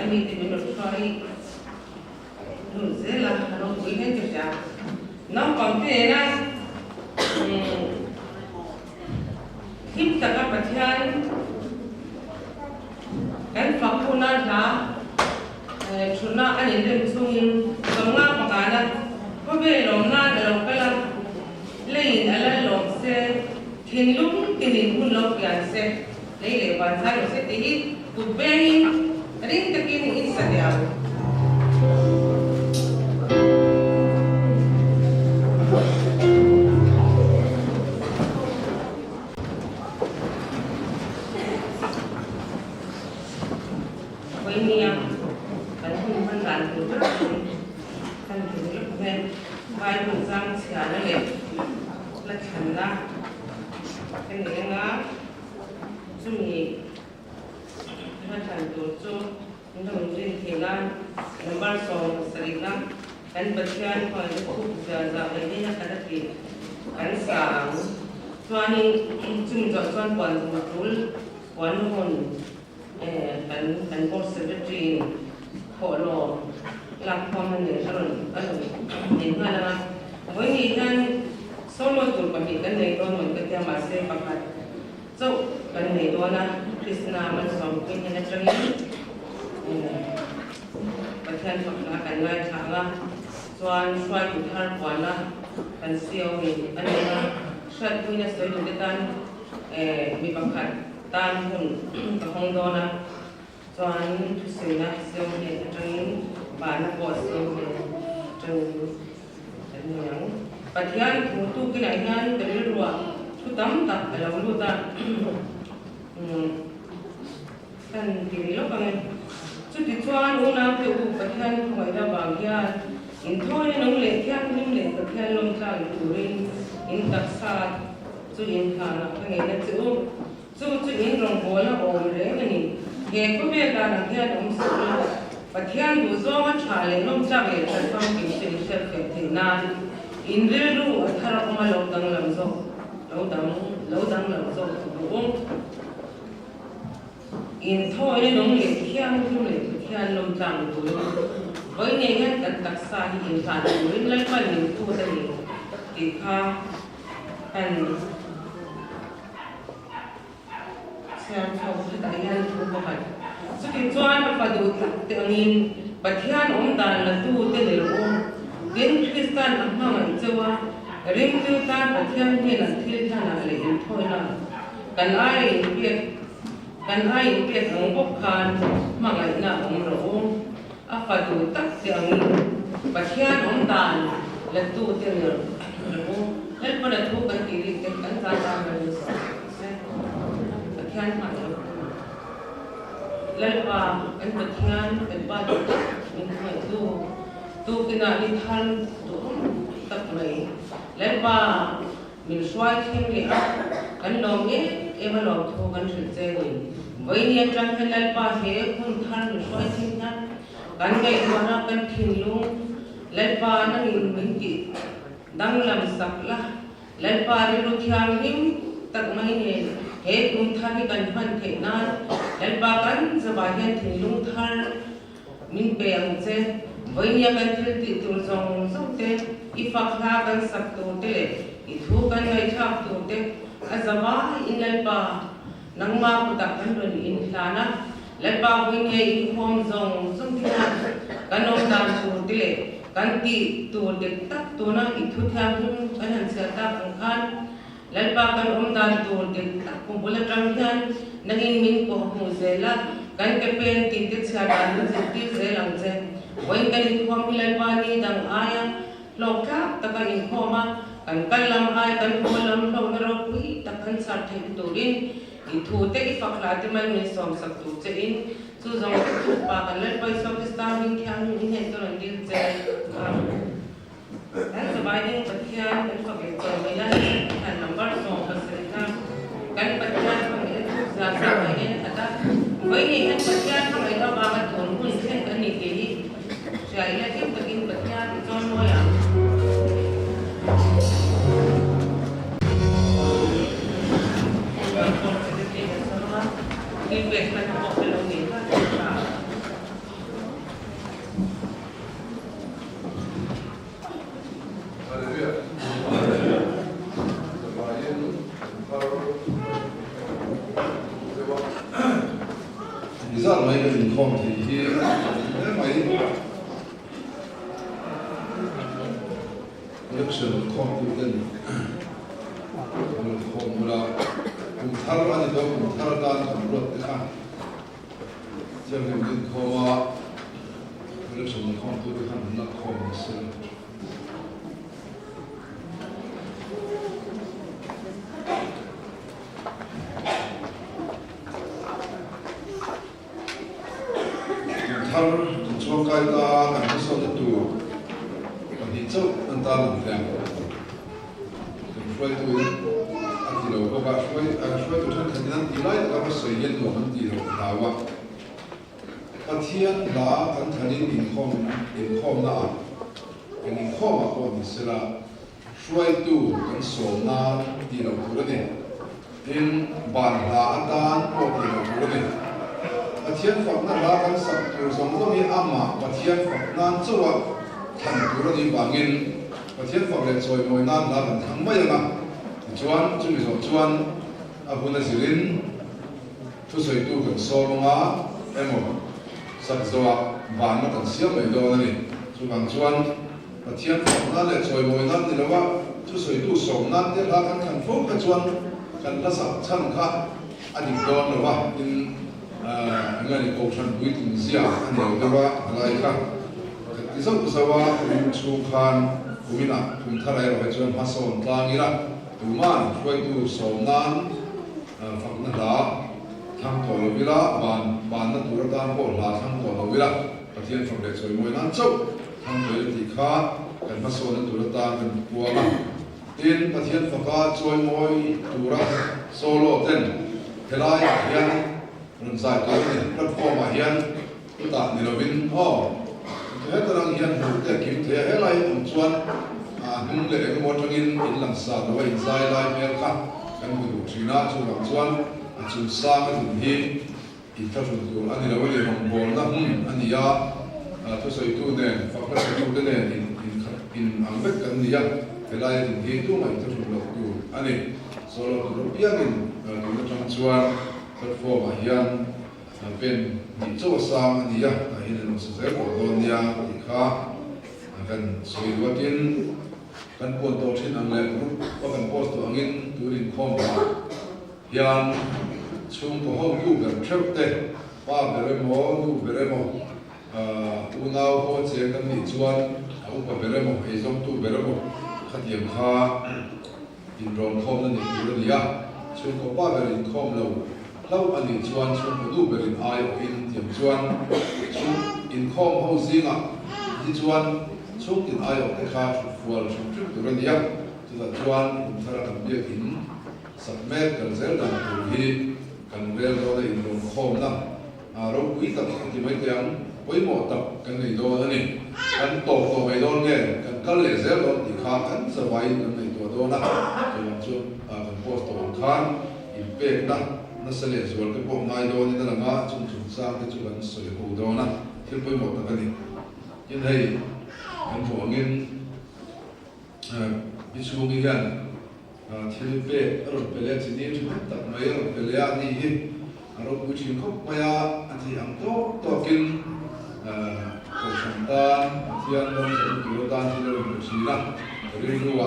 ani te mino try no zela no kuihen te ja na pangte na hip taka pathian kan fakuna tha chuna ani dem chung songa pakana ko be lom na lo kala lein ala lom se thinlung tinin hun lo kyan se leile ban sa lo se ti ku be ring takin in sa diaw kan pathian ko ay khub za ini na kadati kan sang tuani chung jot chuan pon tul wan hon kan board secretary ko lo lam khom ne saron in hala voi ni kan solo tur pa hi kan nei don mon ka tia ma se pakhat so kan nei dona krishna man som pin na changi pathian pakha kan ngai thanga chuan swai Kumthar Ni kan siêu ni ani na shat puina soi du tan mi pakhat tan hun ka hong dona chuan thu sina siêu ni atangin ba na ko siêu ni chung anyang pathian thu tu kinai han tel ruwa thu tam ta alo lu ta kan ti lo kan chu ti chuan u na te u pathian khoi da bang ya in thôi nông lệ theo nông lệ tập theo nông trang chủ rin in đặc sắc chú in khả là cái nghề là chú in rong bò là ổn đấy cái này nghề có biết là làm theo nông sự và theo đủ do mà trả lại nông trang để sản phẩm kinh tế sẽ phải thế nào in rêu ru ở thara có mà lâu đằng làm gì làm gì đúng in thôi nông lệ theo nông trang chủ rin với nghề ngân tận đặc xa hiện tại với lấy phần những thu đây thì kha cần xem sau khi đại nhân thu của mình số tiền choan và đủ tự nhiên bát thiên ông đàn là tu tên để ông đến Christian ông mang châu á rim tiêu tan bát thiên như là thiên thà là lấy thôi là cần ai biết ông bốc khan mang lại là ông rồi afadu tak tiang pathian om dan latu tiang lel pada tu kan kiri kan sana kan pathian ma lel pa kan pathian kan pa min mai tu kina ni than tu tak mai lel pa min swai thing li kan long e ma long thu kan thil che ni với ni trang lel pa he kun than swai thing na kan ngai mana kan thinlung lalpa nang in minki dang lam sakla lalpa ri ru thiam him tak mai ne he Kumthar Ni kan han the na lalpa kan zaba hian thinlung thar min pe ang che voinia kan thil ti tur zong zong te ifa kha kan sak tu te i thu kan ngai thap tu te azaba in lalpa nang ma pu tak kan ron in thana lalpa voinia inkhawm zong zong thina kan om dan chu tile kan ti tu de tak tu na i thu thiam him kan han sia ta kan khan lalpa kan om dan tu de tak ko bola tang hian nangin min ko hu zela kan ke pen ti te cha dan je ti zelang je voin kan inkhawm hi lalpa ni dang aya lokha taka inkhawma kan kalam ai kan kolam lo na ro pui tak kan sa the turin i thu te i fakla te man min som sak tu che in chu zong thu pa kan lel pai som sta min khyang ni he to ran dil che an sabai ding pathian kan fa ge to mai la kan number som ka se ka kan pathian fa ge thu za sa mai ne ata với ni kan pathian fa mai da ba ma thon hun khen kan ni te hi chai la kim takin pathian chon mo ya Hãy subscribe cho kênh Ghiền Mì Gõ để không bỏ lỡ những video hấp dẫn inkhawm thì mấy election inkhawm tu den inkhawm là Kumthar Ni đó Kumthar dan kamrot ka jam inkhawm election inkhawm tu kan nak khawm sen Kumthar chung kai ta kan so na tu kan hi chau an ta lang lang kan froi tu a ti lo ko ba froi tu thon kan nan ti lai ka ba soi yen lo man ti lo ta wa pathian la kan thanin inkhawm na kan inkhawm a ko ni sela froi tu kan so na ti lo ku ni in ban la atan ko ti lo ku ni pathian phật na la kan sak tu som do ni ama pathian phật nan chuwa than tu ro ni bangin pathian phật le choi moi nan la kan thang mai na chuan chu mi so chuan abuna zirin thu soi tu kan so nga emo sak zoa ban na kan siam mai do na ni chu bang chuan pathian phật na le choi moi nan ni lawa thu soi tu som nan te la kan thang fo ka chuan kan la sak chan kha adik don lawa in ngani ko than bui tin zia an lo dawa alai kha tisau sawa chu khan kumina Kumthar ai ro chuan hason tlangira tuman khoi tu somnan fakna da thang to lo vila ban na tur dan ko la thang to lo vila pathian from le choi moi nan chau thang to ti kha kan hason tur dan kan puama tin pathian faka choi moi tura solo ten helai hian nun sai ka ni platform a hian ta ni lovin he tarang hian hu te kim the helai um chuan hung le mo tangin in lang sa do in sai lai mel kha kan hu thina chu lang chuan a chu sa ka dun hi in ta chu tu ani lo le hom bol na ani ya to sai tu ne fa ka tu de ne in ang bet kan ni ya helai din hi tu mai ta chu lo tu ani solo tu piangin no chang chuan platform a hian pen ni chu sang ani ya a hin no se se ko don ya ti kha kan soi watin kan pon to thin ang le ko kan post to angin turin khom ba hian chung ko hom yu kan trep te pa bere mo nu bere mo unau ho che kan ni chuan au pa bere mo he zong tu bere mo khatiam kha in ron khom na ni tu ni ya chung ko pa bere in khom lo lau ani chuan chung ko du berin ai in tiam chuan chung in khom ho zinga hi chuan chung in ai ok kha fual chung chung tu ran ya tu da chuan thara kan bia in submit kan zel dan tu hi kan rel ro in ron khom na ro pui tak ti mai tiang poi mo tak kan nei do ani kan to mai don nge kan kal le zel do ti kha kan zawai kan nei to do na chu kan post to khan in pek na na sale zual ke po ngai do ni na nga chung chung sa ke chu kan soi ho do na thil poi mo ta ni in hei kan pho ngin bi chu ngi hian thil pe ro pe le chi ni chu ta mai ro pe le a ni hi ro ku chi khop pa ya a thi am to kin ko chang ta thian don se tu ta ni ro chi na ri ru wa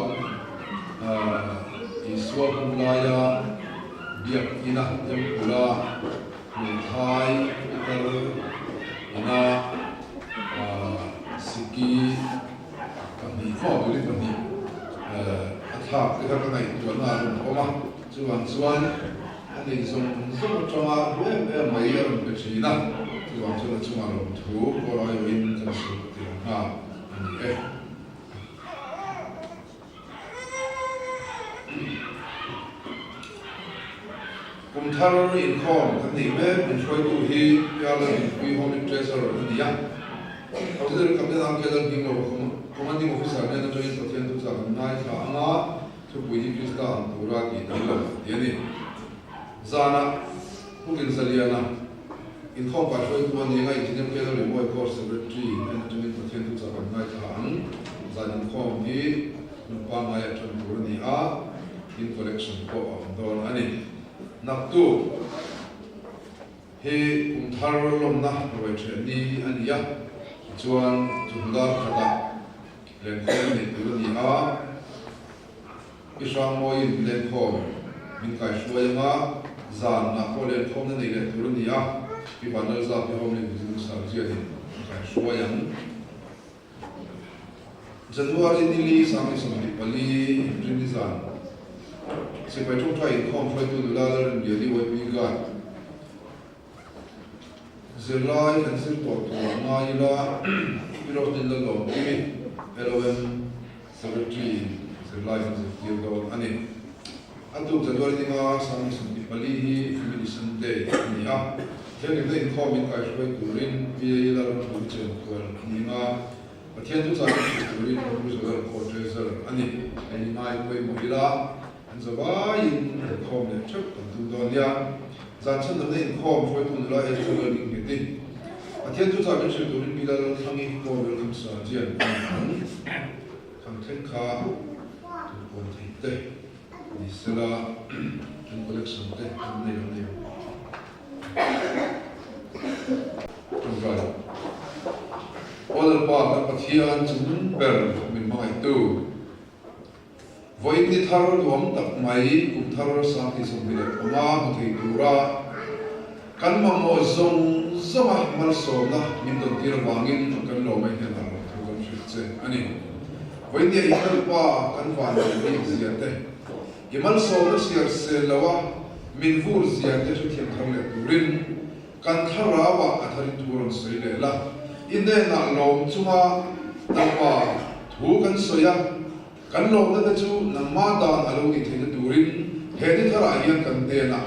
iswa ku la ya biak ina jam pula thai itar ina siki kami kho duli kami athak ke ka nai tu na ro ko ma chuan ani som chonga be mai ro be china chuan chunga ro thu ko ra yo in kan su ti ha ani Kumthar inkhawm kan ni me in throi tu hi piala wi home treasure ni ya au te kam de ang kelan ping lo commanding officer ne na join pathian tu sa nai tha anga chu pui hi krista an tura ki ta lo ye ni zana hukin saliana inkhawm pa throi tu ni ngai tin ke lo boy course secretary ne na join pathian tu sa nai tha ang zan inkhawm hi pa ngai athan tur ni a in collection ko on don ani nak tu he Kumthar lomna provide ni ania chuan chunda khata len khom ni tu ni a isang moi len khom min kai suaya zan na ko len khom ni le tu ni a pi banal za pi hom ni bu sa ji ni kai suaya January ni sang ni pali rin zan se pai thong thai khom phoi tu la la ren bi wai pi ga Zelai kan sir to na ila iro din la lo ki LOM secretary Zelai kan sir ti go ani atu January ni nga sang ni pali hi feminism day ni a then in the incoming kai shoi turin bi la ro tu chen ko ni nga pathian tu sa turin ko zo ko treasure ani ani mai ko mo ila an zo ba in khom le chuk tu do ya zan chen de income shoi tu la e zo le ni ti pathian tu sa bin shoi turin bi la ro thangi ko le kam sa jian kan ten kha tu ko ti te ni sela kan collection te nei lo nei All part of Pathian chun ber min mai tu voi ni thar luam tak mai Kumthar sa ti som bile oma mu thei tura kan ma mo zong zoma mal so na min don tir wangin kan lo mai hen na thu kan shi che ani voi ni ai thar pa kan van ni zia te imal so na siar se lawa min vur zia te thu thiam thar le turin kan thara wa athari turon sei le la inde na lom chunga tapa thu kan soya kan lom na chu namma dan alo ni thei turin he ni thara hian kan te na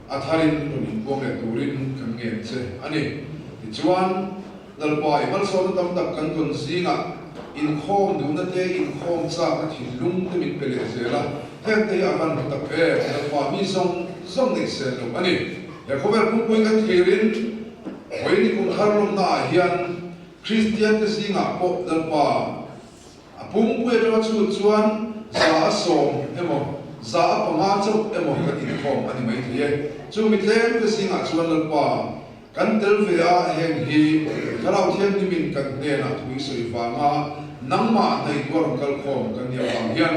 atharin ron bom le turin kan nge che ani ti chuan nalpa imal so na tam tak kan ton singa in khom du na te in khom cha ka thi lung te min pele zela hen te akan tak pe nalpa mi song song ni se lo ani ya khober pu pui kan thirin hoi ni Kumthar lom na hian Christian te singa po nalpa apung pui ro chu chuan za som emo za panga chu emo ka in khom ani mai thie chu mi tlem te singa chuan nalpa kan tel ve a hen hi khalau thiam ni min kan ne na thui soi wanga nangma nei gor kal khom kan ya wang hian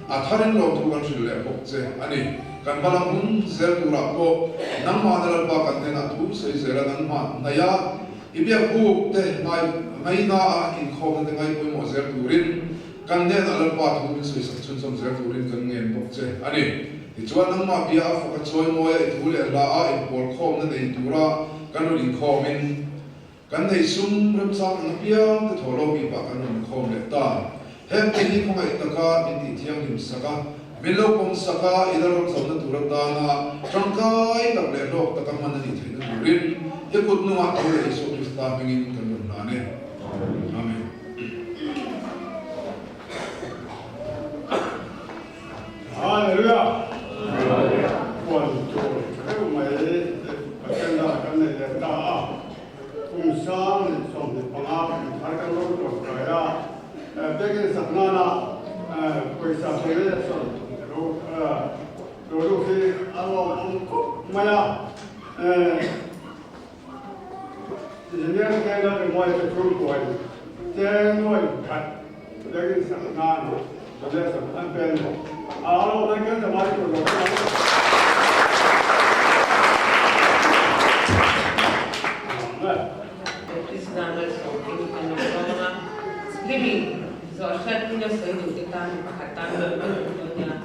atharin lo thu kan sil le bok che ani kan balang hun zer tura ko nangma na ba kan ne na thu sei zera nangma na ya ibia ku te mai na in khom te ngai ko mo zer turin kan ne na ba thu sei sa chun som zer turin kan ngen bok che ani ti chuan nangma bia fu ka choi mo ya thu le la a in por khom na nei tura kan ro in khomin kan nei sum ram sang na pia te tholo bi pa kan ro khom le ta hem te ni khong ai ta ka in ti thiang nim saka Milo kong saka idarok sa na turata na trangkai tak le lok tak man ni thai na turin ikut nu ak le Yesu Krista mengin kan nane amen Hallelujah One two cái mai cái nào cái này là ta cùng sang xong thì bằng áp phải cái lối của cái à cái sắc na quay sang thế là xong rồi khi alo mày à thì những cái đó thì ngoài cái chuột quay trên ngoài cắt cái sắc na rồi để sắc anh bên alo cái là ngoài của nó Isnangal so kinukana living so shat niya sa ito titan pakatan niya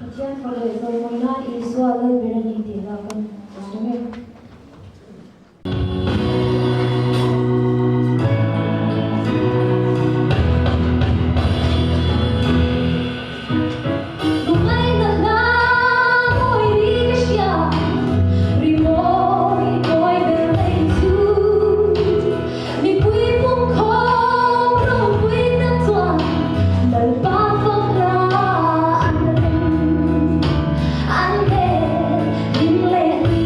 Katian pada zaman Yesus Allah berani dilakukan. Amin. Let me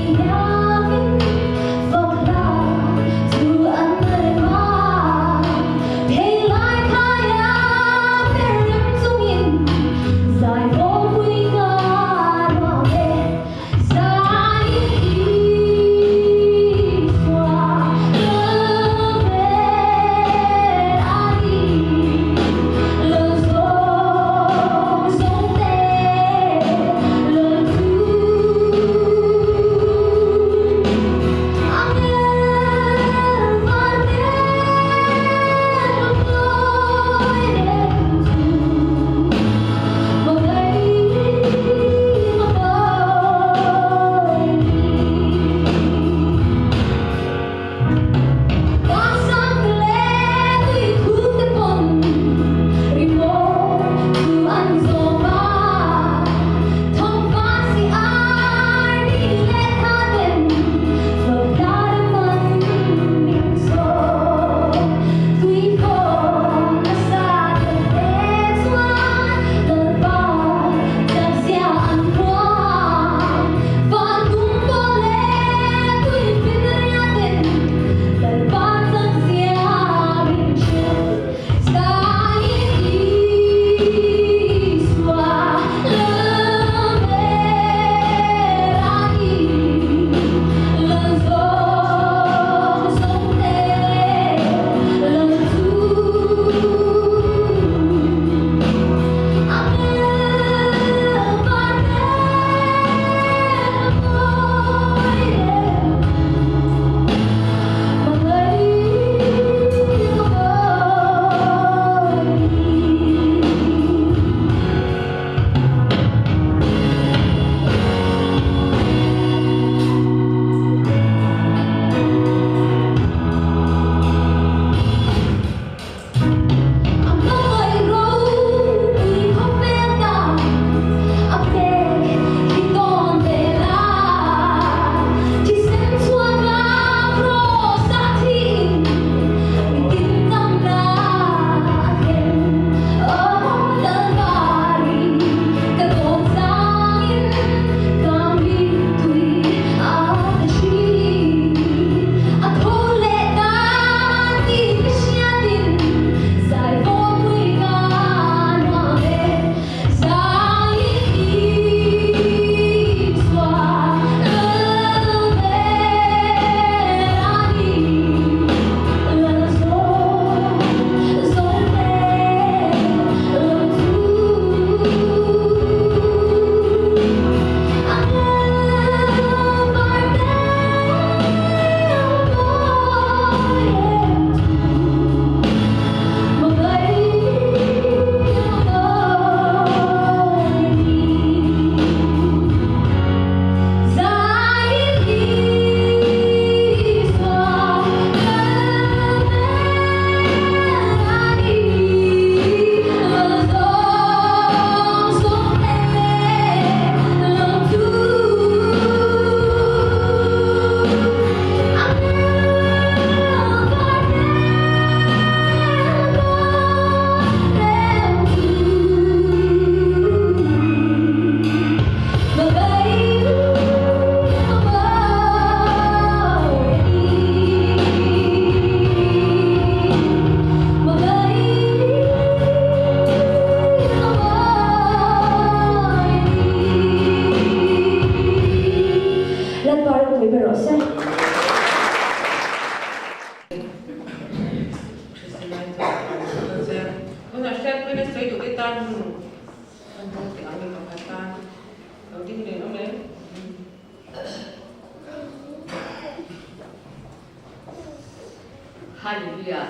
Hallelujah.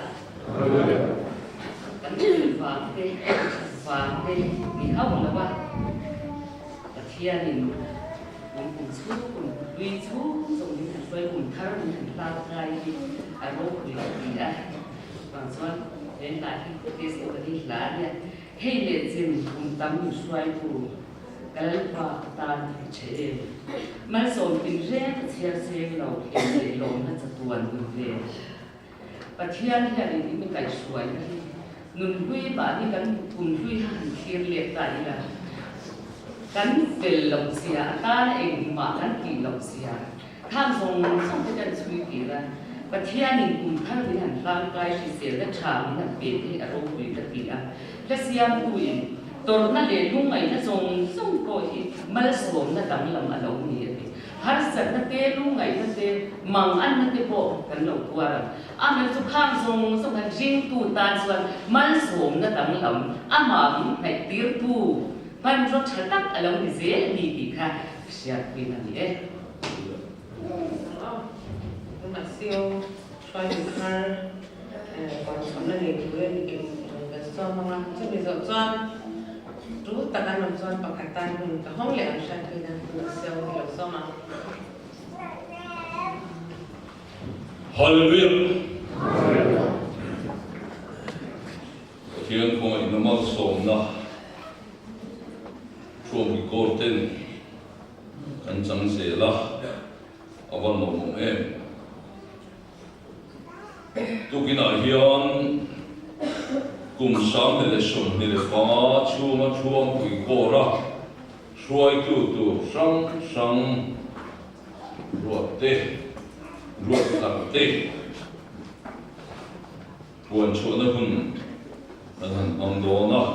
Kan vàng thế mình học là ba và thiên mình cùng chú cùng duy chú dùng những thành phơi cùng thar cùng thành lao gai đi à bố cùng đi à bằng xuân đến lại cái cái sự đi lá nha hay để dìm cùng tắm mình xoay cùng cái và tan chế mà rồi mình rẽ chia sẻ lâu cái lâu nóจะtuần mình về và thiên thì mình cái xoay nun hui ba ni kan kun hui han khir le ta ila kan vel long sia ta eng ma kan ki long sia tham song song te kan chui ki la pathian in kun thar ni han lang kai ki sel da tha ni na pe ni aro hui ta ki a la siam tu in tor na le lu ngai na song song ko hi mal som na dang lam a lo ni e har sat na te lu ngai na te mang an na te po kan lo kwara amen tu khang song song kan jing tu tan suan mal som na dang lam amam nai tir tu pan ro chatak along ni zel ni ti kha sia pi na ni e mà siêu xoay từ khăn còn sắm là để thứ lên cái son mà chứ bây giờ son rút ta đang làm son bằng cả tay mình cả không lẽ sang cái này siêu hiểu son mà Hallelujah. Thiên không ai nằm ở sông na, chuông bị cột tên, anh chẳng sẽ là, ở văn lòng em. Tu kia na hiền, cùng sáng để sum để phá chuông bị cột ra, xuôi tu sang ruột tê. Ruột thằng tê buồn chỗ nó hùng anh ông đó nó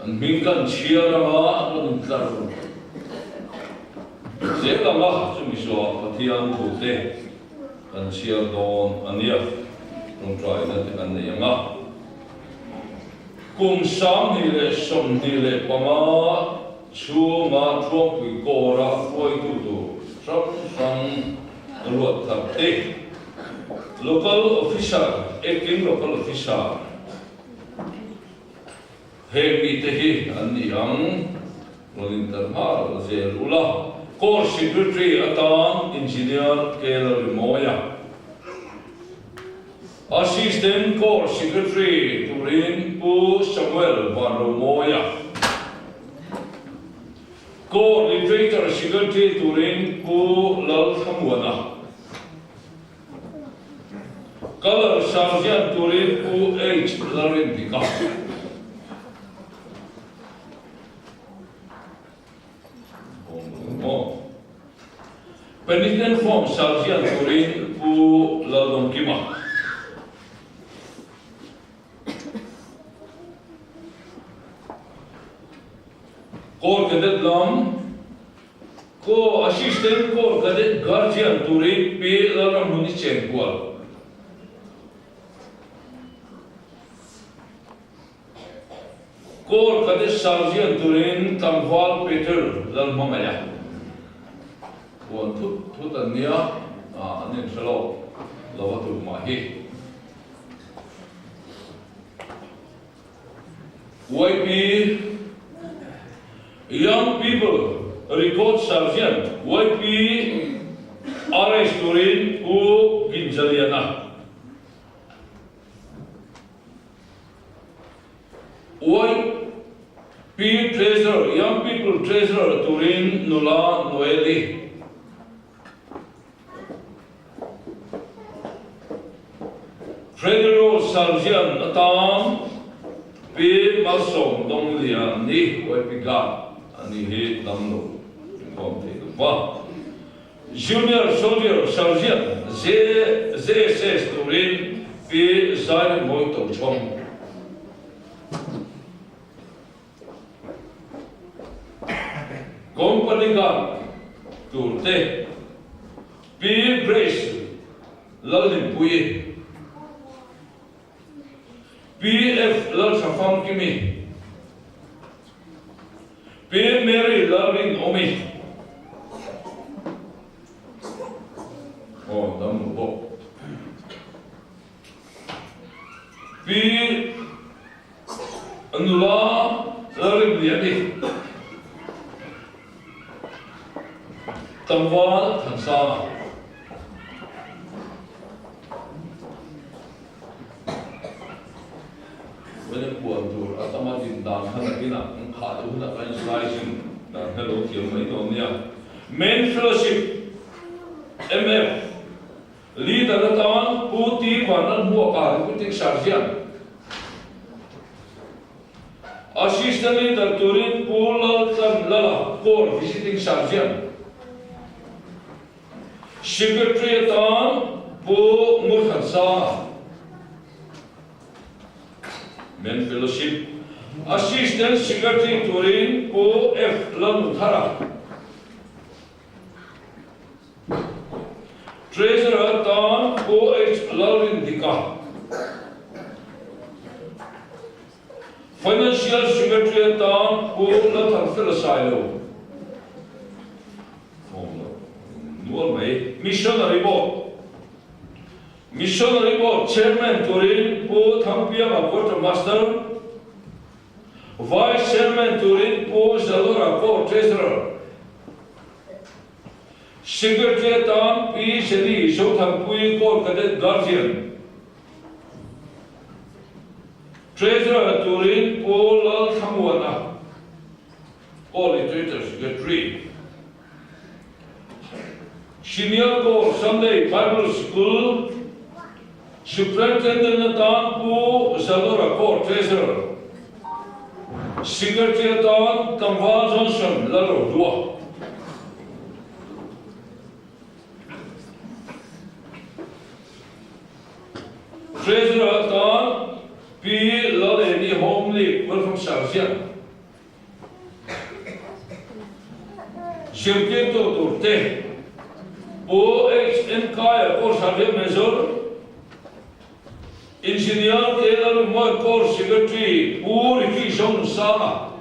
anh mình cần chia ra mà anh ta rồi dễ lắm á chúng mình so phát hiện thủ tê anh chia đòn anh nhớ trong trại nó thì anh này mà cùng sáng đi lệ sum đi lệ pama chu ma chuông quỷ cô ra phơi tu sang ruột thập tê local official acting local official he bị tê hi anh yang rolling tarha zel ula core secretary atan engineer keller moya Assistant Core Secretary Turin Pu Samuel Van Romoya Co-Literator Secretary Turin Pu Lal Khamwana Color Sergeant Turin Pu H Larentika Penitent Form Sergeant Turin Pu Lal Domkima Core Cadet Lam, Co-Assistant Core Cadet Guardian Turin P. Laram Hunichen Kual. Core Cadet Sergeant Turin Tamhwal Peter Lalmamaya. One put a near, and then fellow Lavatu Mahi. YP Young people record sergeant YP RS Turin U Ginjaliana YP treasurer young people treasurer Turin Nula Noeli Federal sergeant Natam P Malsong Donglia Ni YP God Ani he namno inkhawm te ba junior soldier sergeant ZSS Turin P Zaire Moi To Chong company guard Turte P Grace Lalin Puye PF Lal Safam Kimi P. Mary Loving Omi. Oh, dam bo. P. Anula Loving Liani. Tamwal Tansana. When a poor door, Atamatin down Hanakina, and Kaduna and slicing, hello, kill Maitonia. Main fellowship, MF, leader the town, Puti, Vanan Muaka, putting Sarjan. Assistant leader Turin, Pula, Lala, Core, visiting Sarjan. Secretary town, Po Murkhansa. Men fellowship, Assistant Secretary Turin, Po F. Lanuthara. Treasurer Town, Po H. Lalindika. Financial Secretary Town, Po Lathan Philosilo. Missionary Board. Missionary Board Chairman Turin, Po Thampiama Quartermaster. Vice Chairman Turin, Po Zalora, Co Treasurer. Secretary Town, P. Shani, Shothampui, Co Cadet Guardian. Treasurer Turin, Po Lal Thamwana. Co Literature Secretary. Senior Co Sunday Bible School. Superintendent Town, Po Zalora, Co Treasurer. Secretary Town, Tamwa Johnson, Lalo Dua. Treasurer Town, P. Laleni Home League, welcome Sarjan. Shirketo Turte, Po H. Nkaya, Co Sarjan Major. Engineer Taylor Moy Core Secretary, Puriki Shon Sana.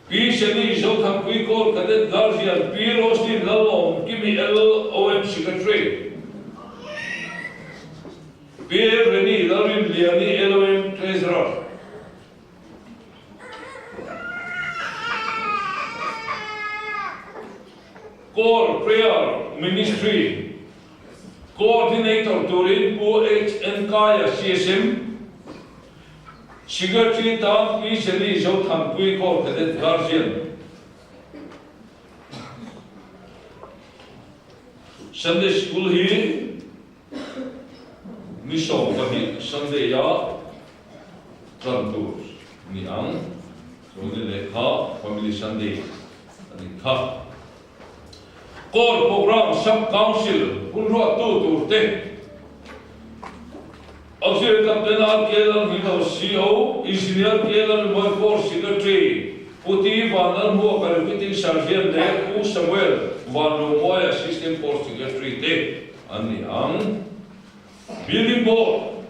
P. Shani Jotham Quico Cadet Guardian, P. Rostin Lalom, Kimi LOM Secretary. P. Reni Lavin Liani LOM Treasurer. Core Prayer Ministry. Coordinator Turin, Po H. Nkaya CSM. Secretary Town, P. Shani Jotham Quico Cadet Guardian. Sunday School here. Miso Bahi Sunday Ya. Trantours. Niang. So Lekha, Family Sunday. Nikha. Core Program Sub Council, Punrua Turte. Auxiliary Captain R. Kelan, Hino CO, Engineer Kelan, Moy Secretary, Puti Vanan Mo, Repeating Sergeant De, Pu Samuel, Vanu Moy, Assistant Force Secretary De, Aniang. Building Board.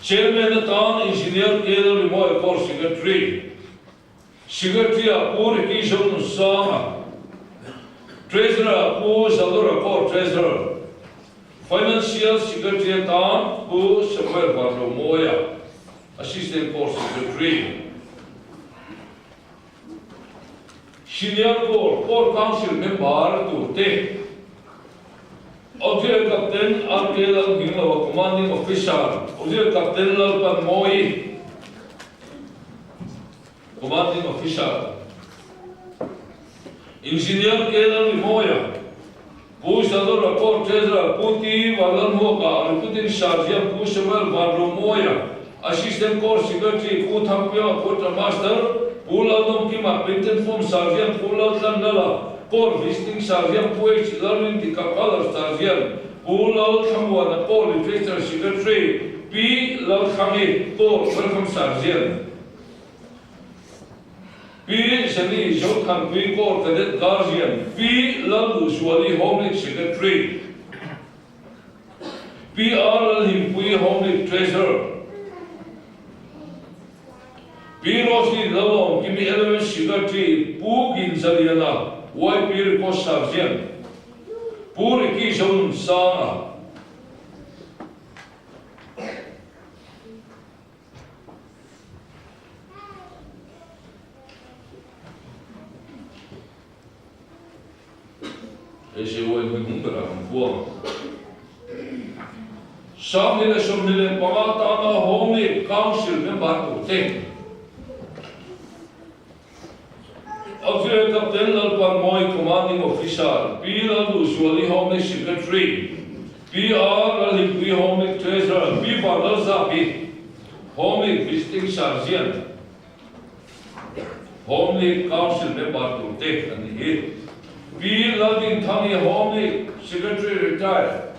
Chairman of Town, Engineer Kelan, Moy Secretary. Secretary Puriki Shon Sama. Treasurer, Po Zalora, Co Treasurer. Financial Secretary Town, Po Samuel Barlomoya, Assistant Corps Secretary. Senior Corps Council Member Turte. Auxiliary Captain Arkelan Hinglawa, Commanding Officer. Auxiliary Captain Lalpan Moi, Commanding Officer. Engineer Kelan Limoya, Po Zalora, Co Treasurer, Puti Valan Moka, Repeating Sergeant, Po Samuel Barlomoya, Assistant Corps Secretary, Po Thampia, Quartermaster, Po Ladom Kima, Patent Form Sergeant, Po Ladlandala, Corps Visiting Sergeant, Po H. Lalwin Color Sergeant, Po Lal Thamwana, Corps Literature Secretary, P. Lal Khangi, Corps Welcome Sergeant. P. Shani Jotham Quico Cadet Guardian, P. Laldu Swali Home Secretary, P. R. Himpui Home Treasurer, Piros ni lawong kimi element sugar tree pu gin zaliana wai pir ko sarjen pur ki zon sana ese wai hung bra buang samnile somnile pangata na home council member ko te Auxiliary Captain Lalpan Moy Commanding Officer, PR usually Home Secretary, PR Liqui Home Treasurer, P. Vandal Zapi, Home Visiting Sergeant, Home Council Member to take and hit, P. Ladin Tani Home Secretary retired,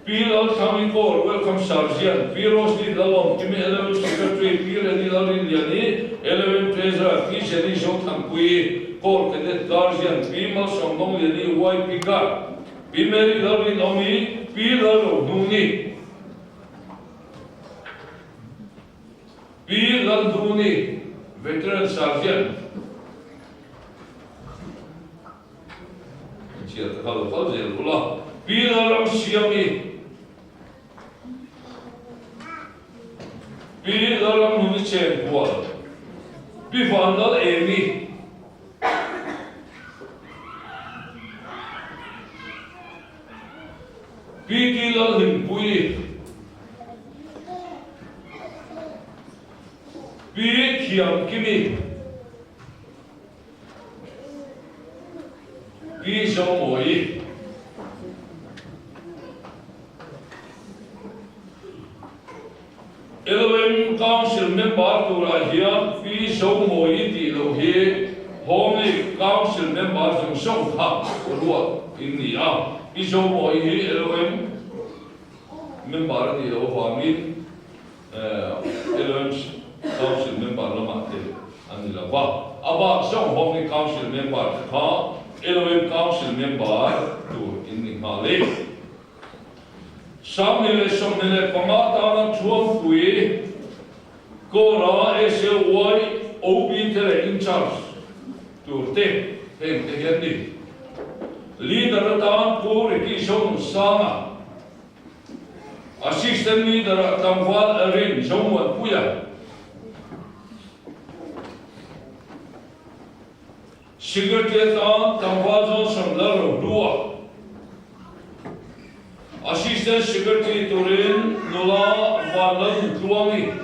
P. Ladin Core Welcome Sergeant, P. Rosli Dalom, Kimi 11 Secretary, P. Ladin Yani, 11 Treasurer, P. Shani Shotan Kui, Core Cadet Guardian, P. Malsong Dong Yani, Y. Pika, P. Mary Ladin Omi, P. Lalo Duni, P. Laduni, Veteran Sergeant. Chia kalau fazil pula, P. Lalam Siami. Pi dalam nuni chen kuat, pi vandal emi, pi kilal himpui, pi kiam kimi, pi somoi. Eleven council member to Rahia, P. Song Moi Di Lo He, Home council member from Song Ha, or in the arm. P. Song Moi He, eleven member Di Lo Family, eleven council member Lamate, and the Lava. About Song Home council member Ka, eleven council member to in the Malay. Samnile somnile pangata na chuam kui kora SLY OB tele in charge turte hem tegendi leader tan pur ki som sana assistant leader tamwal arin somwan puya secretary tan tamwal zon samlar dua Assistant Secretary Turin Nula Valan Tuangi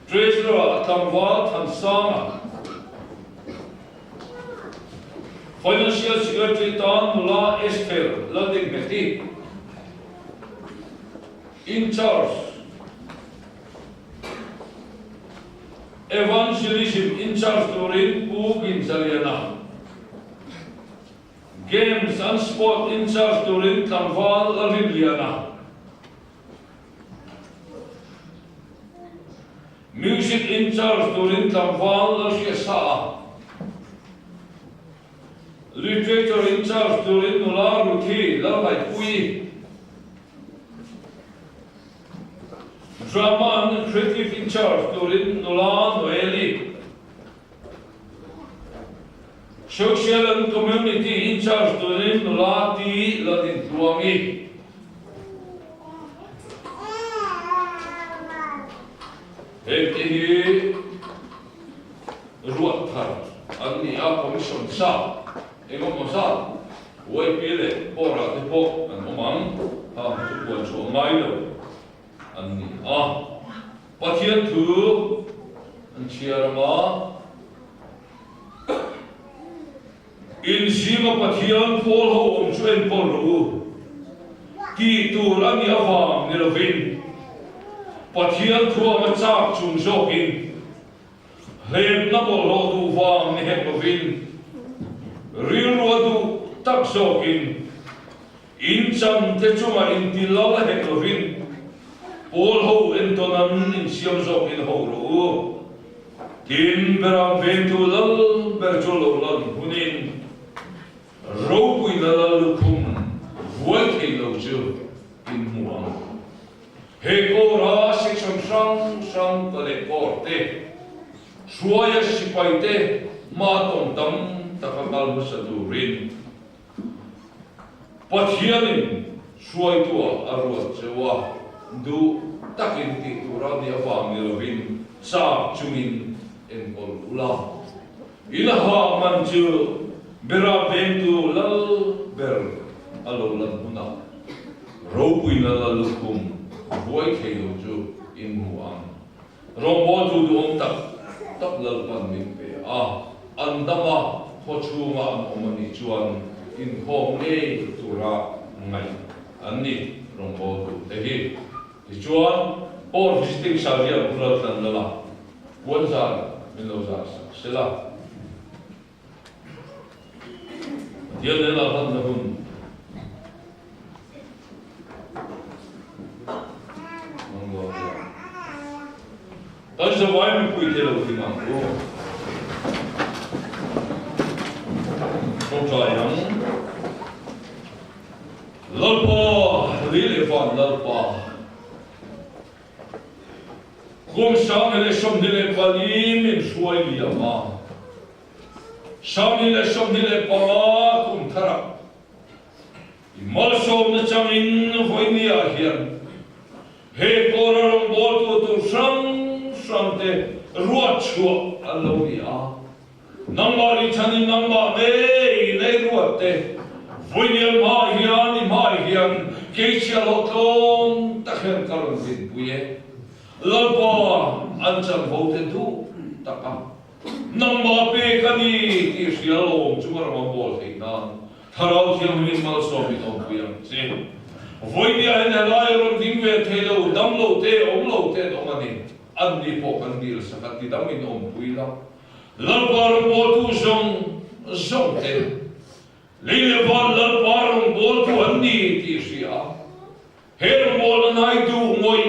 Treasurer Tamwal Tansana Financial Secretary Tan Nula Esther Lading Mehdi In charge Evangelism In charge Turin Pugin Zaliana Games and Sport in charge Turin Tamwal Liliana. Music in charge Turin Tamwal Lashesa. Literature in charge Turin Nula Ruti Lalai Pui. Drama and creative in charge Turin Nula Noeli. Social and community in charge Turin Nulati Ladin Tuangi. Hektihi Ruatar Ani A Commission Sa Emom Sa Wai Pile Ora Depo and Oman Ha Sukuan So Mailo Ani A Patian Tu and Chiarama In Sima Patian Paul Ho Chuen Polu Ki Tu Rani Avang Nilavin Patian Tua Machak Chung Jokin Hem Nabol Ho Du Vang Nihepavin Real Wadu Tak Jokin In Cham Techuma In Tilala Hepavin Paul Ho Entonan In Siam Jokin Ho Ru Tin Beram Ventu Lal Berjolo Lan Hunin Roupui Nalalukum, Vuelke Loju in Muang. Hekora section sang ta le korte suaya sipaite ma tong tam takakal masadurin pathianin suai tua arwat sewa du takin ti turani awang nilovin sa chungin en kol ula ilaha manju bera ventu lal ber alo lan huna ropui na lalukum buai kheyo ju in huang rombo tu du tak lal pan min pe andama khochuma an omani chuan inkhawm e tura ngai anni rombo tu tehi chuan or visiting sharia pural tan lala wanza miloza sela dia le la han hun monggo ta zo wai mi pui te lo ti mang ko so yang lalpa rile fan lalpa kum sang le som dile palim in suai liama sang le som dile pala kum thara mal som na chamin voinia hian he kororong bol tu sang te ruat chua aloia nangari chani nangba ne ruat te voinia ma hian keisia loton takhen karon din puye lalpa anchan vote tu taka nangba pe kani ti sialom chumar ma bol theinan tharau thiam min mal so mi to puyam che voinia en lai ron dingwe thelo damlo te omlo te domani anni po kandil sakati damin om puila lalpa ron bol tu zong te lile van lalpa ron bol tu anni ti sia her bol nai du ngoi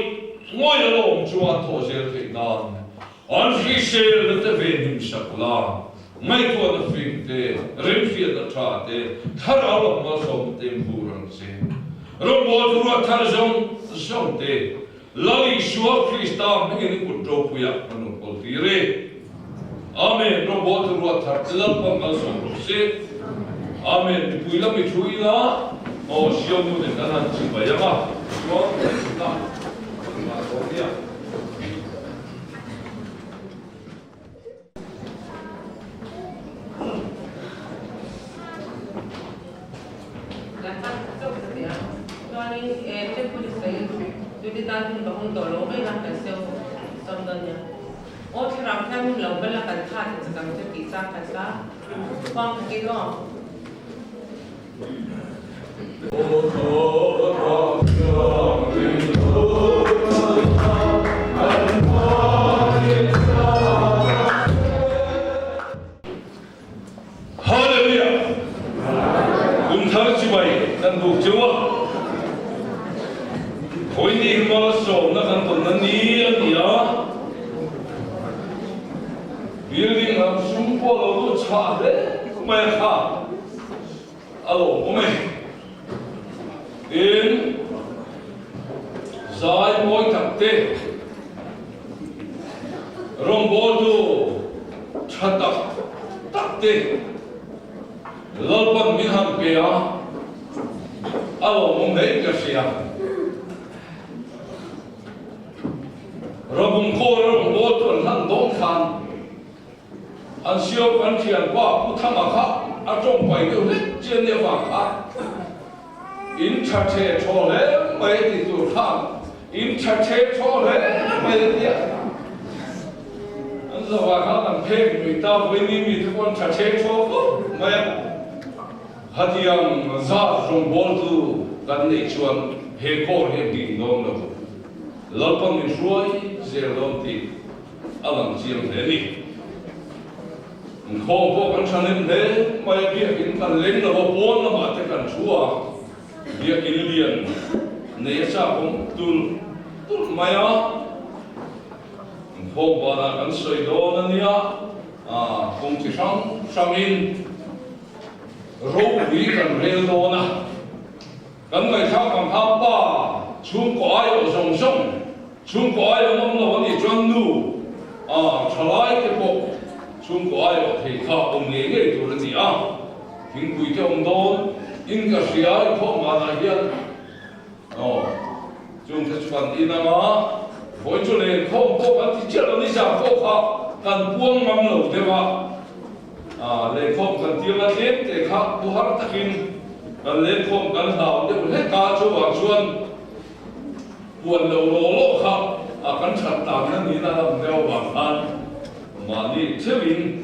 along chuan tho zel theinan an fi sel te venim sakla mai tu na fin te rim fi da tha te tharaw ma som te buran se rombo tu ra thar zong te lali shua krista begin ku do puya anu pol tire amen rombo tu ra thar tlal pa ma som se amen puila mi chuila o siomu de tanan chi ba ya ma so ta ma ko dia Jadi tadi bahun tolong mereka kasih sebenarnya. Oh cerah kan lalu bela kan kat sekarang tu kisah kisah, faham kita. Haleluya. Kumthar Ni dan buktiwa. Hoini himalaso na kanton na niya building ang sumpo lo chade may ka alo ome in zai moy takte rombodu chata takte lalpan minham kaya alo ome kasya Rabung korong botol nan dong khan, an siop an tian qua putang akha, atong pai kêu lết trên địa vàng kha, in chặt chẽ cho lẽ mấy thì tụt khan, in chặt chẽ cho lẽ mấy thì an giờ vàng kha làm phê người ta với ni thì con chặt chẽ cho mấy hạt yang za rong botu gan nei chuan he kor he ding dong lo. Lalpan min suai zerdom ti alang chiam le ni kho po kan chanin le mai bia kin kan leng lo pon na ma te kan chua bia kin lian ne sa pom tul maya kho ba na kan soi do na nia kong chi sang ro wi kan rel do na kan mai tha kan ha pa chung ko ai o song song chung ko ai mong lo ni chuan nu thalai te po chung ko ai thei kha nge nge tur ni thing pui te don in ka ria ko ma na hian chung te chuan inama voi chu le ko kan ti chelo ni sa ko kha kan puang mam lo te wa le ko kan ti la te kha bu har takin kan le ko kan hau de le ka chu wa chuan buồn đầu lỗ khắp căn chặt tạm nó ní là làm đeo bằng an mà đi chế bình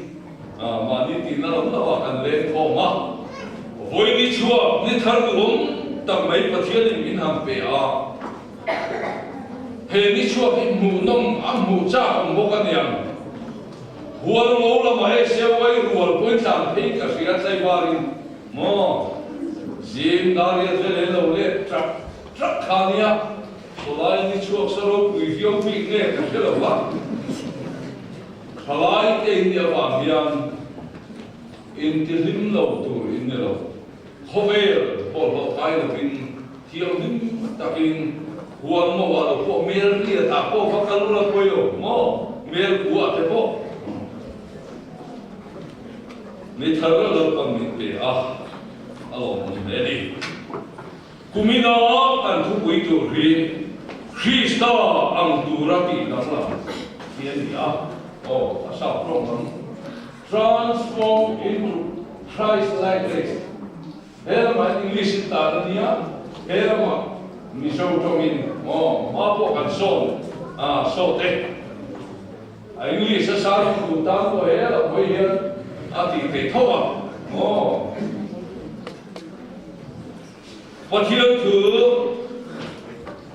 mà đi tin nó làm đâu cần lên thò mà với đi chùa đi thar cũng tầm mấy bát thiên thì mình làm bể hè đi chùa thì mù nông mù cha cũng vô cái niệm huân ngô là mà hết xeo quay huân quên chẳng thấy cả sự dây vào đi mò riêng đó đi chơi lên lâu lên chắc khá nia Khalai ni chuak saro pui fiong pi nge ka hela wa Khalai te India wa hian in ti lim lo tur in ne lo khovel pol lo kai lo pin thiam lim takin huan mo wa lo po mel ni ta po fa kal lo ko yo mo mel ku a te po ni thar lo pang ni pe alo ni ne ni kumina kan thu pui tur ri Krista ang turapi lang lang. Yan niya. Sa program. Transform into Christ-likeness. Pero English ita niya. Pero miso tongin. Mapo kanson. Sote. English sa sarang kutang ko hela ko yan. Ati tetawa. Patiyan ko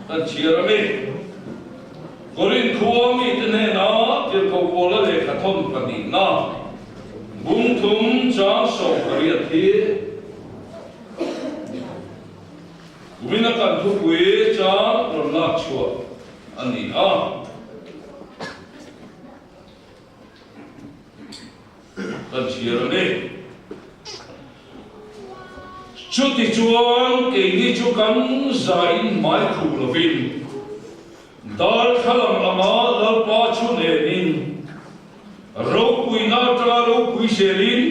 an chirame korin khuami tene na tir ko bola le khathon pani na bung thum cha so kariya thi gumina kan thu pui cha ron la chua ani an chirame Chuti chuan ke ni chu kan zain mai khu lovin dar khalam ama dal pa chu ne nin ro pui na tra ro pui selin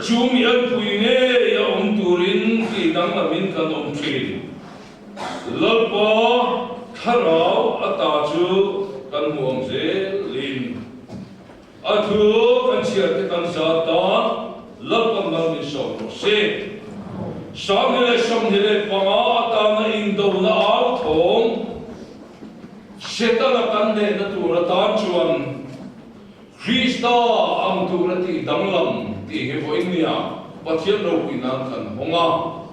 chu mi an pui ne ya turin ki dang la min kan thin lal pa tharau ata chu kan muang ze lin athu kan sia te kan sa ta lal pa ngal ni so se Samhele samhele pangata na indo na althong setana kanne na turatan chuan Krista ang turati danglam ti hevoinia pathian ro pinan kan honga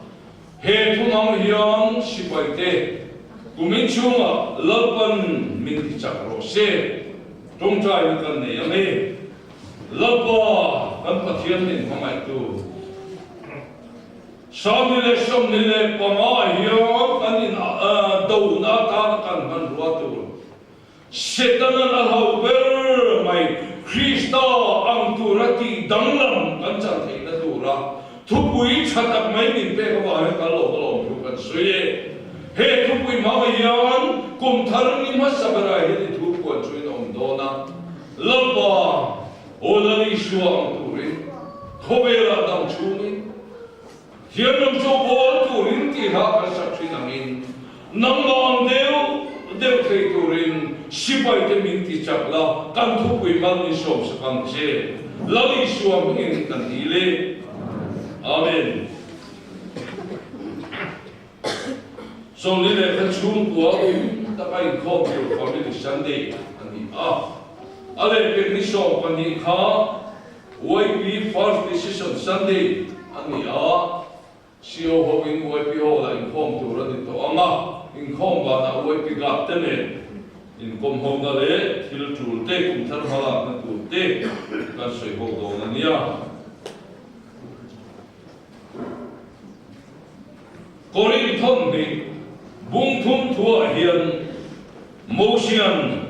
he thunam hiam sipaite kumin chunga lalpan min ti chakro se tongchai kan ne ame lalpa kan pathian nin hongai tu Samile samile pama hiyo kanin do na ta kan ban ruatu setana na hauber mai Krista ang turati danglam kan chan thei na tura thupui chatak mai min pe ko ba ka lo kan suye he thupui ma yan kumthar ni ma sabara he thu ko chui nom do na lapa olani suang turin khobela dam chumi Hiệp đồng cho bố chủ rin thì họ phải sắp suy nằm in nằm nòng đều thầy chủ rin si bài tên mình thì chắc là căn thu quỷ mang đi sổ sẽ bằng chế là đi xuống in cần ý lệ Amen Xong lý lệ khăn chung của ta phải khó biểu khó đi Sunday cần ý lệ việc đi sổ cần ý khá Ôi bí first decision Sunday anh ý siêu hộp in uai pi ho là inkhawm tu ra đi to anga inkhawm ba na uai pi gap te ne inkhawm ho na le thil tur te kumthar hala na tur te kan soi ho do na nia korin thon ni bung thum thua hian motion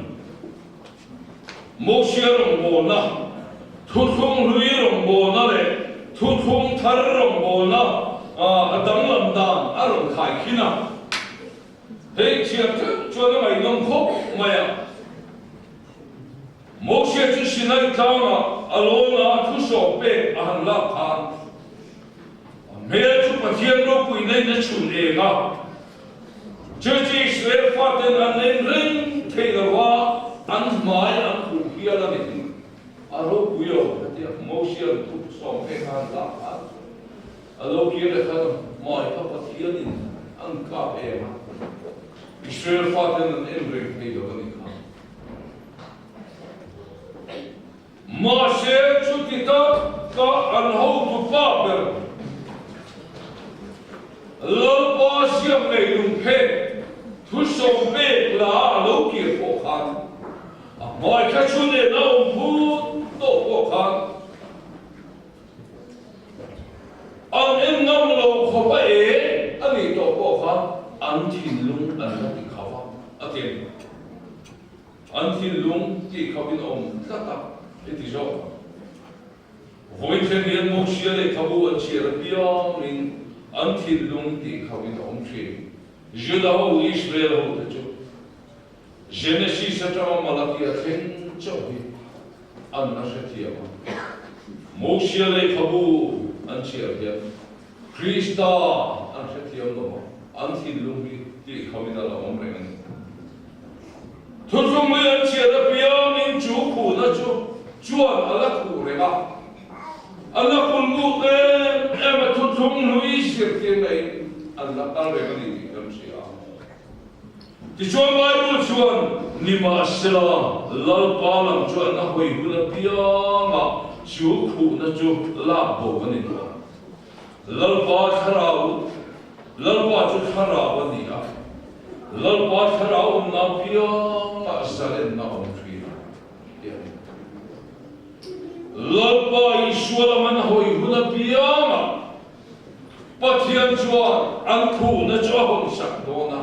rong bo na thu thung lui rong bo na le thu thung thar rong bo na dang lam dan arong khai khina he chiat chu chuan ngai nong khop maya mokshe chu sinai tanga alona thu so pe ahan la khan me chu pathian ro pui nei na chun e nga church Israel faten an nen ring theilawa an mai an khu hiala ni aro puyo ti mokshe thu so pe khan la khan alo ki le khan mai pa pathian in an ka e Israel faten an nen ring theilawa ni Moshe chutita ka anho tu paper lo pasiam nei lung phe thu som pe la lo ki po khan moi kha chu ne lo pu to po khan an em nam lo kho pa e ani to po khan an thin lung an la ti khawa atien an thin lung ti khawin om ta Iti jo. Voi chen yen mo shia le tabu an chia pia min an thil lung ti khawin om tri. Je da ho Israel ho ta chu. Genesis ta Malachi a chen cho hi an na shatia. Mo shia le tabu an chia pia. Krista an shatia no. An thil lung ti khawin ala om rengan. Thuzum le an chia pia min chu khu na chu. Chuan ala khu rega ala kulmu em thum lui sir ke nei ala tal rega ni kam sia ti chuan mai bu chuan ni ma sela lal palam chuan na hoi hula pia ma chu khu na chu la bo ni lal pa chu tharau ni a lal pa tharau na pia ma salen na om Lalpa Ishwala man hoi huna piyama Pathian chuan an khu na chuan sak dona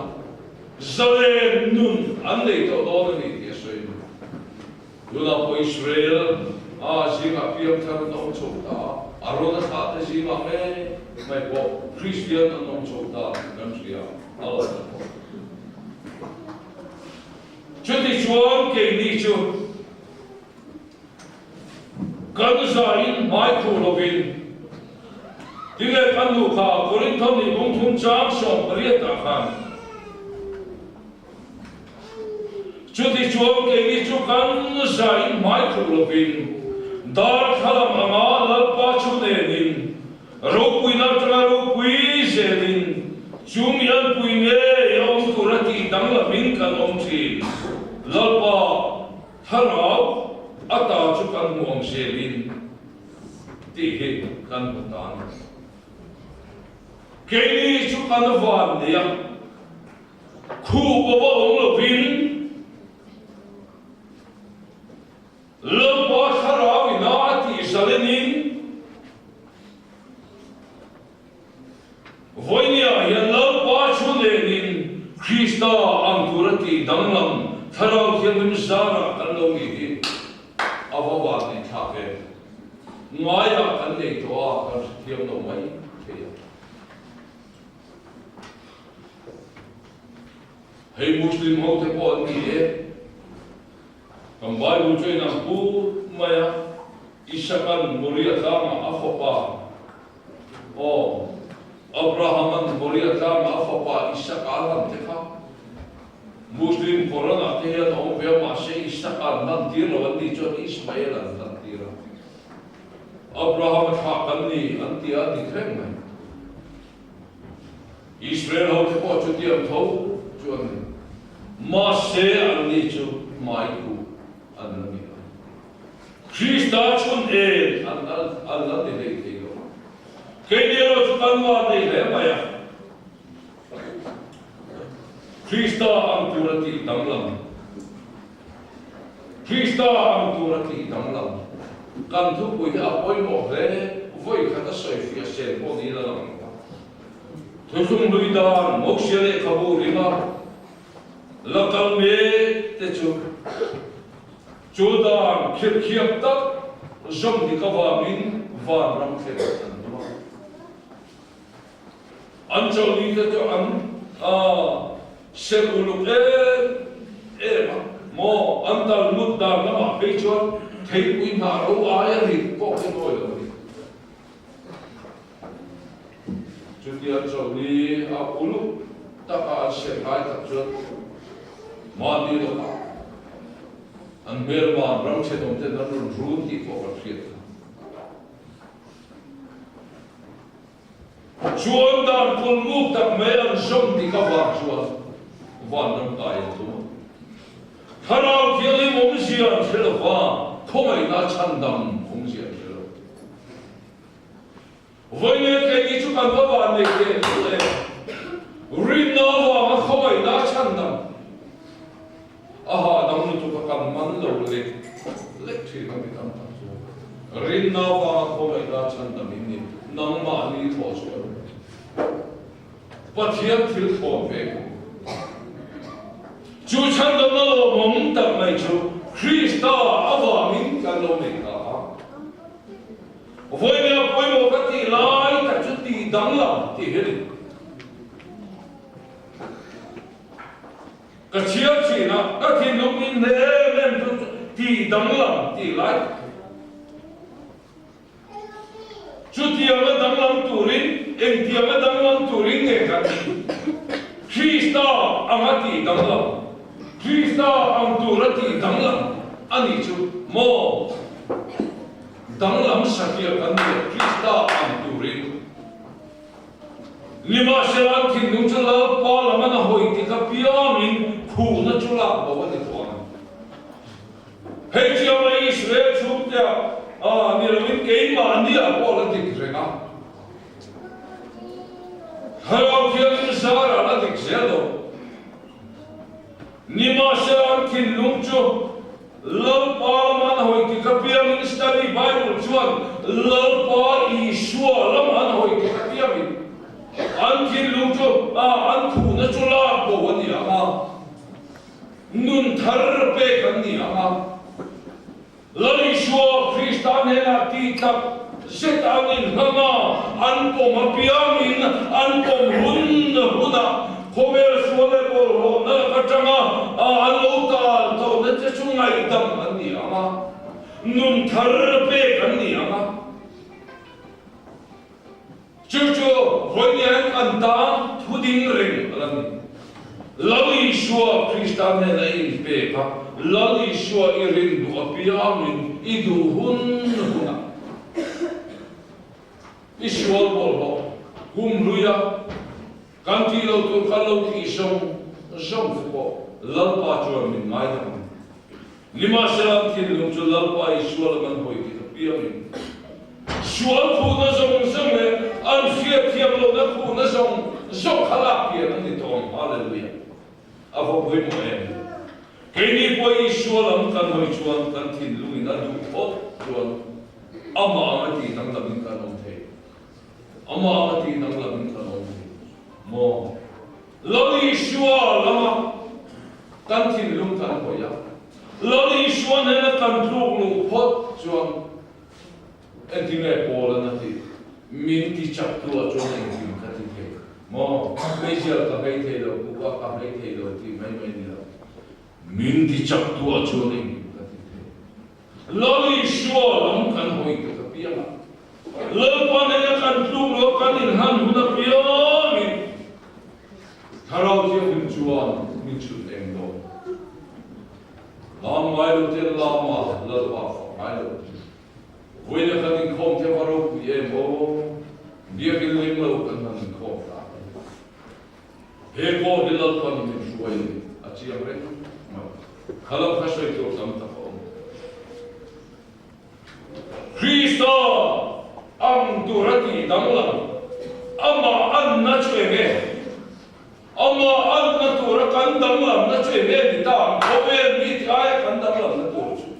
Zalem nun an nei to dona ni yesoi Lula po Israel zinga piyam thar nong chokta Arona tha ta zinga me mai po Christian nong chokta namsria Allah Chuti chuan ke ni chu Kan zain mai khu lovin Tinge kan lu kha Korinthon ni bung thum chang som riat ta khan Chuti chuan ke ni chu kan zain mai khu lovin Dar khalam anga lalpa chu ne nin Ro pui na tra ro pui se din Chum yan pui ne yom kurati dang la min kan om chi Lalpa tharau Ata chu kan muang selin ti he kan putan Keni chu kan van dia khu baba ong lovin Lalpa tharau ina ti salenin Voinia yan lalpa chu lenin Krista ang turati danglam tharau thiam zara kan lo mi Awa ni thave Ngaya kan nei to a kan thiam no mai thea Hei Muslim ho te po ni e Kan Bible train ang pu maya Isakan Moria tama afopa O Abrahaman Moria tama afopa Isakalan te ka Muslim corona te ya no pe ma se Isaka nan tiro andi cho Ismail nan tiro Abraham kha kanni antia di khreng Israel ho te po chu tiam tho chuan ma se andi chu mai ku an ni Krista chun e an de le te go ke ni ro chu kan wa de le ma ya Krista ang turati danglam Krista ang turati danglam kan thu pui apoi mo ve voi khata soi fia se po ni la lang thu sum lui dan mokshe le khabu ringa lakal me te chu chuda khir khiap tak zom di kawa min van ram khe an choli te chu an sẽ ulu mà mò anh ta lút đàn nó mà bây giờ thấy quý mà đâu ai thì có cái thôi rồi chúng ta cho đi ulu ta cả sẽ phải tập cho mà đi đâu anh biết mà rong sẽ đồng tiền nó run thì có cái chuyện chuan đàn con ngục tập mấy anh sống thì các bạn chuan van năm cái thôi thà nào kia lấy mông zian thế là không ai na chăn đầm mông zian thế là vậy nên cái gì chúng ta có bạn này cái này rin na mà không ai na chăn đầm nằm lúc chúng ta cầm mắn lâu lệ thì nó bị cầm tao rin na không ai na chăn đầm ini nang mà đi thọ chuan bắt hiệp thiếu thọ về chú chân đó nó mong tập này chú Christa ava min cái lâu này cả với nhà với một cái tỷ lại tại chú tỷ đắng lắm tỷ hết đi cái chiếc chỉ là cái thiên lúc mình lên tỷ đắng lắm tỷ lại chú tiền nó đắng lắm turin em tiền nó đắng lắm turin nghe cái Christa ang tỷ đắng lắm Krista ang turati danglam ani chu mo danglam sakya kanne Krista ang turin lima selan thinung chala pa lamana hoi ti ka piamin khu na chula bawani thona hei chia mai Israel chupya ni rawin ke ma andia bola dik renga halo kian sara la dik zelo Nima sean kin lungcho lal parman hoi ki kapia min study Bible chuan lal pa Isua laman hoi ki kapia min an kin lungcho an khu na chula bo wani ama nun thar pe kan ni ama lal Isua Christian hena ti tak setanin hama an po mapia min an po huna Khomer suale bol na katanga alota to na che chungai dam ani ama nun thar pe ani ama chuchu voyan anta thuding ring alani lali shua Christian ne lai pe ka lali shua irin du apiamin idu huna ishwal bol humruya Kanti lo tu kalau ki som ko lalpa chua min mai da lima selam ki lo tu lalpa Isua man hoi ki pia min sual khu na song me an fia tiam lo na khu na song khala pia ni tom hallelujah avo hoi mo ke ni po Isua lam kan hoi chuan kan thin lui na du pot chuan ama ti nang la min kan om the ama ti nang la min kan om mo loli Isua lama kan thin lung kan hoya loli Isua ne na kan tluk lu pot chuan entime pola na ti min ti chap tu a chuan en tim ka ti ke mo meja ka hei the lo ku ka hei the lo ti mai ni la min ti chap tu a chuan en tim ka ti ke loli Isua lam kan hoi ka pia la lalpa ne na kan tluk lo kan in han hu na pia min Harau dia menjual mincut engdo. Lam mailo te lama lalpa mailo. Wena kan inkhawm te varok ye mo dia kilim lo kan inkhawm ta. He ko lalpa ni menjual achi amre. Kalau kasoi to tam ta ko. Krista ang durati damla. Ama an nachwege. Amma an natura kan damlam na chui me ni ta kobe ni ai kan damlam na tur chu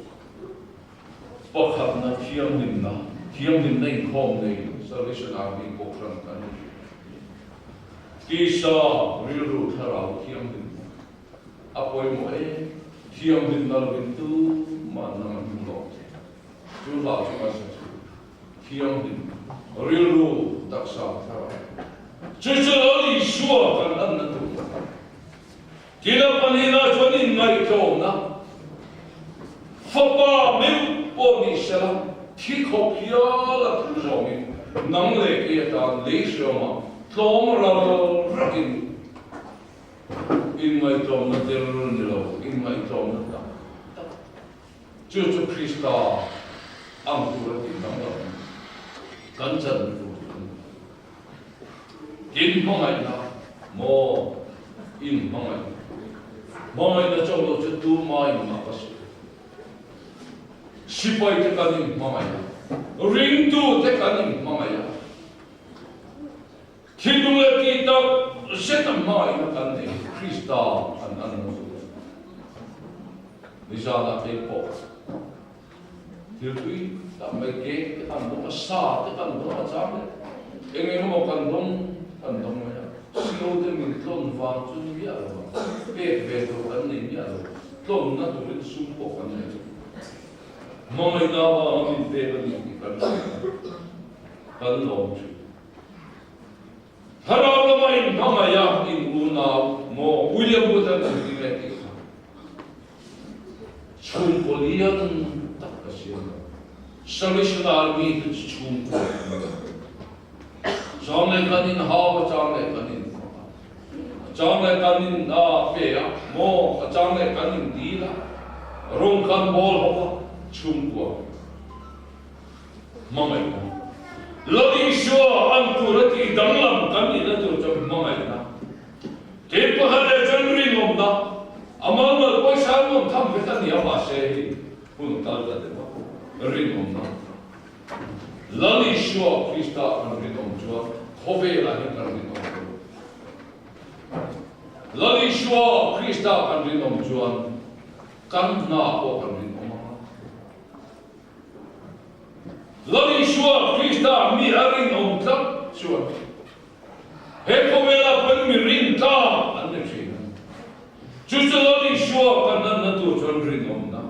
pakhat na thiam din nei khom nei salvation army ko kran kan kisa riru thara thiam din apoi mo thiam din na bin tu man na man lo chu la chu ma thiam din riru taksa thara Isua kan an na tu Kila panina chuanin ngai to na. Fapa meu po ni sela thi kho phia la tu zomi nang le ke ta le shoma tom ra rakin in ngai to na der ni lo in ngai to na ta. Chu Krista ang tu ra ti nang lo. Kan chan tu. Kin mo ngai na mo in mo ngai. Mo ngai na chong lo chu tu mai ma ka si. Sipai te kanin mamaya. Ring tu te kanin mamaya. Kidule kita seta mai na kanin Krista an. Nisala te po. Tiltui ta mai ke an do sa te kan do acham. Enge mo kan dong ya. Sino te min tlon va chu ni ya lo. Pe do kan ni ya lo. Tlon na tu rin sum po kan ni. Mama ina wa min pe ni kan lo chu. Hara mai mama ya in una mo William Butler ni me ti. Chum polian tak kasin. Salvation Army tu chum ko. Jamle kanin hawa jamle kanin. Jamle kanin na pe ya mo jamle kanin dila. Rong kan bol ho chum ko. Mama ina. Lodi shua an turati danglam kan ina tu chum mama ina. Ke pa hale janri nom da. Amal mal koi sal nom tham betan ya ba se hun tal da de ba. Rin nom na. Lodi shua Krista an rin nom chua. Hove la hin kan rin nom. Lodi shua Krista an rin nom chua. Kan na ko kan rin nom. Lodi shua Krista mi arin om tak shua. Heko vela pen mi rin ta an ne shi. Just lodi shua kan na tu chon rin om na.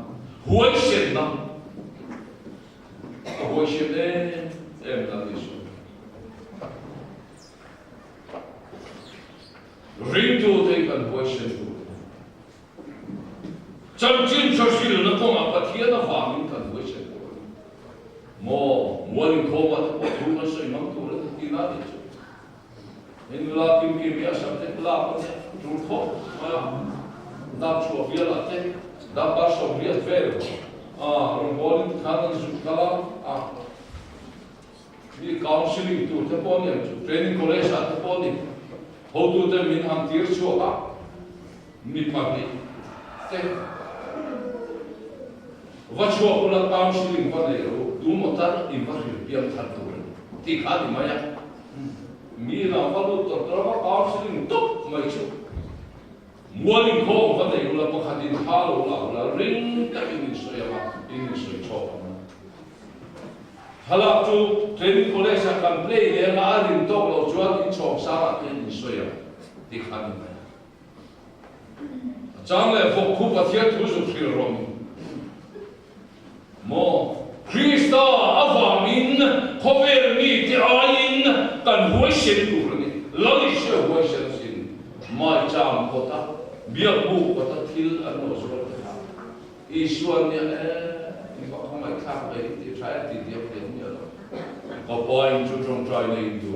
Huai shet na. Huai shet na ni shua. Rin tu te kan huai shet tu. Cham chin choshil na ko ma pathia na va min kan huai shet. Mo inkhawm at tu na sa imang tulad at tinatid. Inulakim kimia sa tekla tu ko ma dap so viela te dap ba so viet ver. Rolin kanan sukala ni counseling tu te poni training college at poni. How to te min ham tir so mi pagi. Te Vachua pula counseling padero, du motar in varil piam thartur. Ti khadi maya. Mi na falu tortrava counseling top mai chu. Mualing ko padero la pakhadin halo la ring ka in soya in soy chop. Hala tu training college kan play le na arin tok lo chuan in chop sara in soya. Ti khadi maya. Changle fo khu pathia thu su thil rom. Mo Krista avamin khover ni ti ain kan huai shen ku ni lali she huai shen sin mai cham kota bia bu kota thil an no so ta isuan ni ni ko mai khap ai ti try ti dia ni lo ko point to try ni tu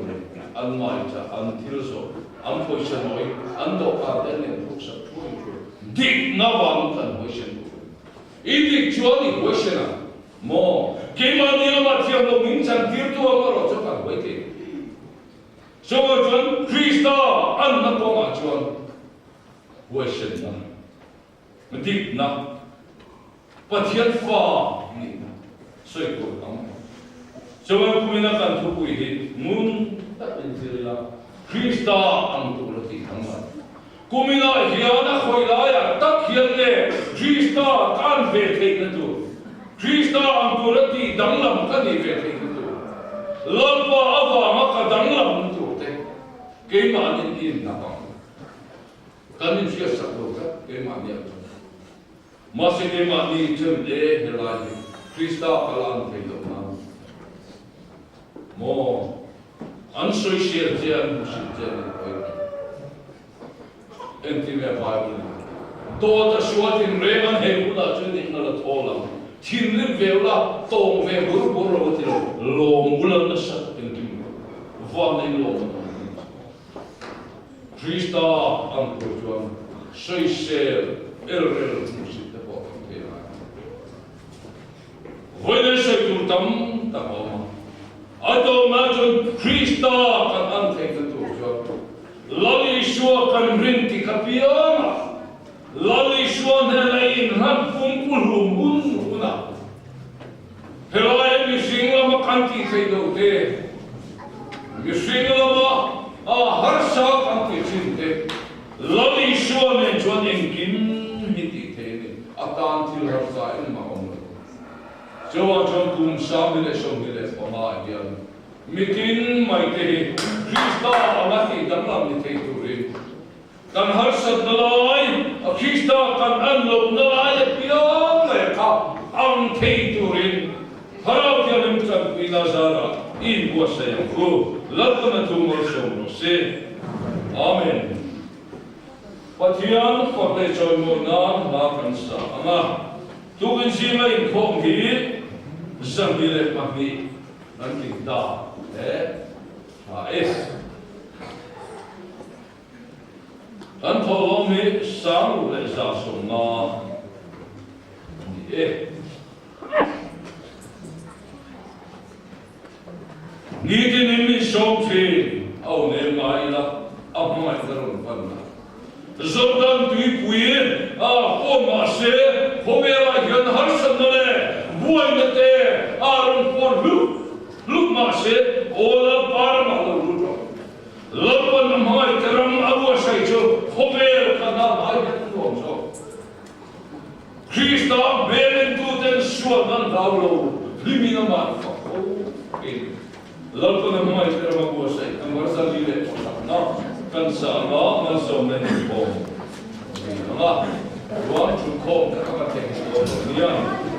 an mai cha an thil so an phoi shen noi an do ka den ni phuk sa thu dik na wang kan huai shen ku idik chuan ni huai shen Mo, kemani amat siang lo minsan tirtu amaro cepat baik. So John Krista an na poma John, weshen na, medik na, patian fa ni, soi ko kam. So kumina kan tu kuih mun tak penjela Krista an tu berarti kamar. Kumina hiana khoilaya tak hianne Krista kan betek na tu. Krista ang turati danglam kani vete itu. Lalpa ava maka danglam itu te. Kemanin in napang. Kanin siya sakloka kemania. Masih kemani jemde helai. Krista kalan te dona. Mo ansoi siya jian musim jian koi. empty me Bible to ta suat in reman he ula chuning na thola thin lim veula tong ve bur bur ro ti lom ula na sat in kim van in lom Krista ang kujuan sei ser el musit de bo te Voile sei tu tam ta ma Ato majun Krista kan ang te tu Lali shua kan rinti kapiama Lali shua nelai ran kumpul huna Helai mi singa makanti te do te Mi singa ma harsa kanti cinte Lali shua men chuan engkin hiti te ni Atan til harsa in ma omla Jawa chuan kum samile shomile pama dian Mitin mai te Krista amati damlam ni te turin Kan harsat nalai Krista kan anlop nalai piang le ka ang te turin Harau tianim chan pinazara in buasa yang ku Lalkana tumor somro se Amen Patian forte choy mo na makan sa Anga Tukin sima inkhawm hi Zambile magni Nanti da An tholom mi sang le za som na Ni tin mi som thi au ne mai la ap mai daron pan na Jordan tui pui ko ma se khomela yan har san le buai na te aron por Look masih, olah para malu lupa. Lapan mahai teram abu asaijo, khobel kanal mahai ketemu so. Krista belen tu ten suadan daulo, limi nama. Lapan mahai teram abu asai, kamar salile na kansa na masuk menipom. Nah, tuan cukup kakak tengok nian.